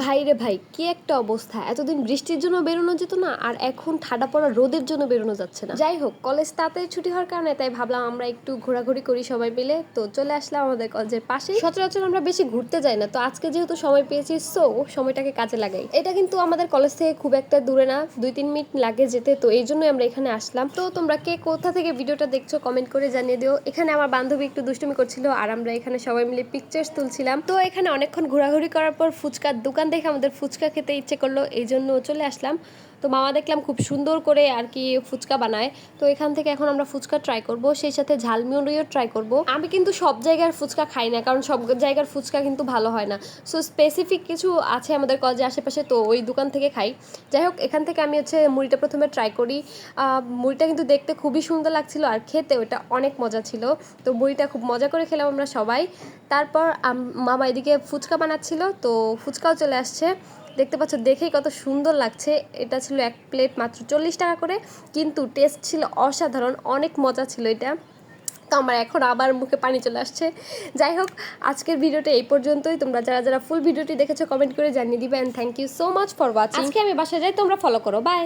ভাই রে ভাই, কি একটা অবস্থা! এতদিন বৃষ্টির জন্য বেরোনো যেত না, আর এখন ঠাডা পড়া রোদের জন্য বেরোনো যাচ্ছে না। যাই হোক, কলেজ তাড়াতাড়ি ছুটি হওয়ার কারণে তাই ভাবলাম আমরা একটু ঘোরাঘুরি করি সবাই মিলে। তো চলে আসলাম আমাদের কলেজের পাশেই। সচরাচর আমরা বেশি ঘুরতে যাই না, তো আজকে যেহেতু সময় পেয়েছি সো সময়টাকে কাজে লাগাই। এটা কিন্তু আমাদের কলেজ থেকে খুব একটা দূরে না, 2-3 মিনিট লাগে যেতে, তো এই জন্যই আমরা এখানে আসলাম। তো তোমরা কে কোথা থেকে ভিডিওটা দেখছো কমেন্ট করে জানিয়ে দিও। এখানে আমার বান্ধবী একটু দুষ্টুমি করছিল আর আমরা এখানে সবাই মিলে পিকচার্স তুলছিলাম। তো এখানে অনেকক্ষণ ঘোরাঘুরি করার পর ফুচকার দোকান দেখে আমাদের ফুচকা খেতে ইচ্ছে করলো, এই জন্য চলে আসলাম। তো মামা দেখলাম খুব সুন্দর করে আর কি ফুচকা বানায়, তো এখান থেকে এখন আমরা ফুচকা ট্রাই করব, সেই সাথে ঝালমুড়িও ট্রাই করব। আমি কিন্তু সব জায়গার ফুচকা খাই না, কারণ সব জায়গার ফুচকা কিন্তু ভালো হয় না। সো স্পেসিফিক কিছু আছে আমাদের কলেজের আশেপাশে, তো ওই দোকান থেকে খাই। যাই হোক, এখান থেকে আমি মুড়িটা প্রথমে ট্রাই করি। মুড়িটা কিন্তু দেখতে খুবই সুন্দর লাগছিল আর খেতে ওটা অনেক মজা ছিল। তো মুড়িটা খুব মজা করে খেলাম আমরা সবাই। তারপর মামা এদিকে ফুচকা বানাচ্ছিল, তো ফুচকাও চলে আসছে। দেখতে পাচ্ছ, দেখেই কত সুন্দর লাগছে। এটা ছিল 1 প্লেট মাত্র 40 টাকা করে, কিন্তু টেস্ট ছিল অসাধারণ, অনেক মজা ছিল এটা। তো আমার এখন আবার মুখে পানি চলে আসছে। যাই হোক, আজকের ভিডিওটা এই পর্যন্তই। তোমরা যারা যারা ফুল ভিডিওটি দেখেছো কমেন্ট করে জানিয়ে দিবে। And thank you so much for watching. আজকে আমি বাসায় যাই, তোমরা ফলো করো। বাই।